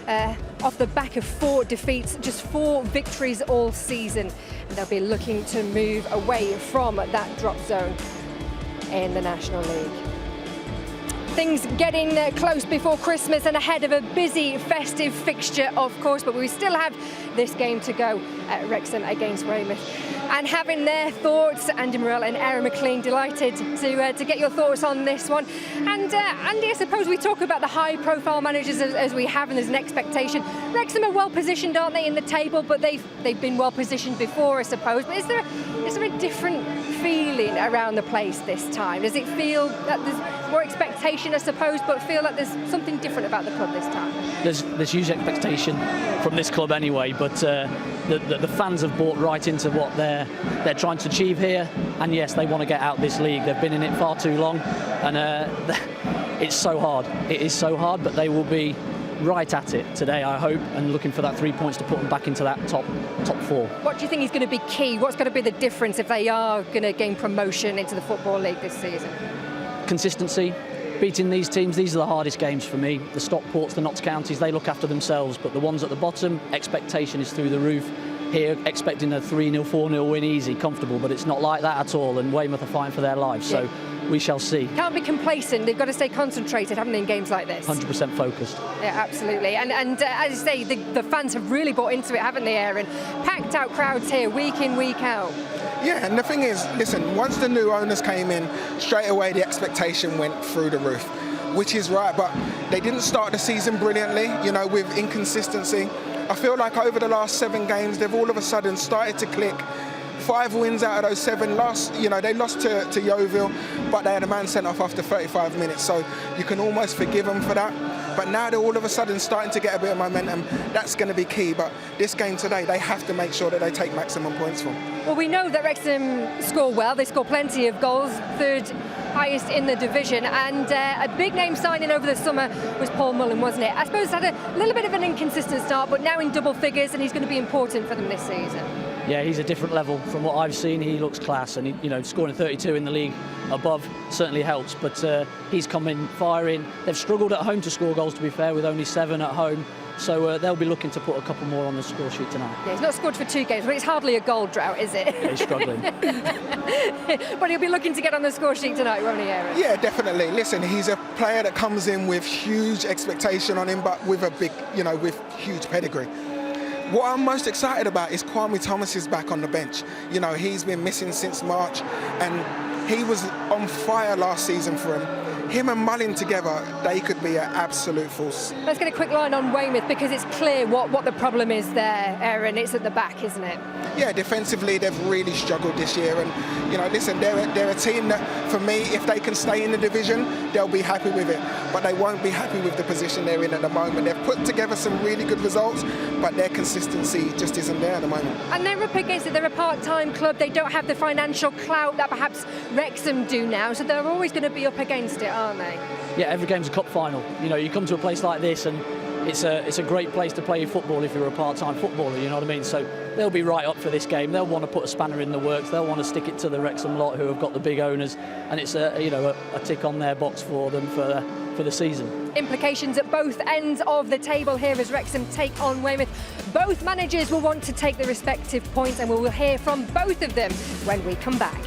off the back of 4 defeats, just 4 victories all season. And they'll be looking to move away from that drop zone in the National League. Things getting close before Christmas and ahead of a busy festive fixture, of course, but we still have this game to go at Wrexham against Weymouth. And having their thoughts, Andy Morrell and Aaron McLean, delighted to get your thoughts on this one. And Andy, I suppose we talk about the high-profile managers as we have, and there's an expectation. Wrexham are well-positioned, aren't they, in the table? But they've been well-positioned before, I suppose. But is there a different feeling around the place this time? Does it feel that there's more expectation, I suppose, but feel like there's something different about the club this time? There's huge expectation from this club anyway, but the fans have bought right into what they're trying to achieve here, and yes, they want to get out this league. They've been in it far too long, and it's so hard. It is so hard, but they will be right at it today, I hope, and looking for that 3 points to put them back into that top 4. What do you think is going to be key? What's going to be the difference if they are going to gain promotion into the Football League this season? Consistency. Beating these teams, these are the hardest games for me. The Stockports, the Notts Counties, they look after themselves, but the ones at the bottom, expectation is through the roof. Here, expecting a 3-0, 4-0 win easy, comfortable, but it's not like that at all, and Weymouth are fighting for their lives, so we shall see. Can't be complacent, they've got to stay concentrated, haven't they, in games like this? 100% focused. Yeah, absolutely, and as you say, the fans have really bought into it, haven't they, Aaron? Packed out crowds here, week in, week out. Yeah, and the thing is, listen, once the new owners came in, straight away the expectation went through the roof, which is right, but they didn't start the season brilliantly, you know, with inconsistency. I feel like over the last 7 games, they've all of a sudden started to click. 5 wins out of those 7. They lost to Yeovil, but they had a man sent off after 35 minutes, so you can almost forgive them for that. But now they're all of a sudden starting to get a bit of momentum. That's going to be key, but this game today, they have to make sure that they take maximum points from. Well, we know that Wrexham score well. They score plenty of goals, 3rd highest in the division, and a big name signing over the summer was Paul Mullen, wasn't it? I suppose had a little bit of an inconsistent start, but now in double figures, and he's going to be important for them this season. Yeah, he's a different level from what I've seen. He looks class, and scoring 32 in the league above certainly helps. But he's come in firing. They've struggled at home to score goals, to be fair, with only 7 at home. So they'll be looking to put a couple more on the score sheet tonight. Yeah, he's not scored for 2 games, but it's hardly a goal drought, is it? Yeah, he's struggling. But he'll be looking to get on the score sheet tonight, won't he, Aaron? Yeah, definitely. Listen, he's a player that comes in with huge expectation on him, but with a big, with huge pedigree. What I'm most excited about is Kwame Thomas is back on the bench. He's been missing since March, and he was on fire last season for him. Him and Mullin together, they could be an absolute force. Let's get a quick line on Weymouth, because it's clear what the problem is there, Aaron. It's at the back, isn't it? Yeah, defensively, they've really struggled this year. And, listen, they're a team that, for me, if they can stay in the division, they'll be happy with it. But they won't be happy with the position they're in at the moment. They've put together some really good results, but their consistency just isn't there at the moment. And they're up against it. They're a part-time club. They don't have the financial clout that perhaps Wrexham do now, so they're always going to be up against it, aren't they? Yeah, every game's a cup final. You come to a place like this, and it's a great place to play football if you're a part-time footballer, you know what I mean? So they'll be right up for this game. They'll want to put a spanner in the works. They'll want to stick it to the Wrexham lot who have got the big owners, and it's a tick on their box for them for the season. Implications at both ends of the table here as Wrexham take on Weymouth. Both managers will want to take the respective points, and we will hear from both of them when we come back.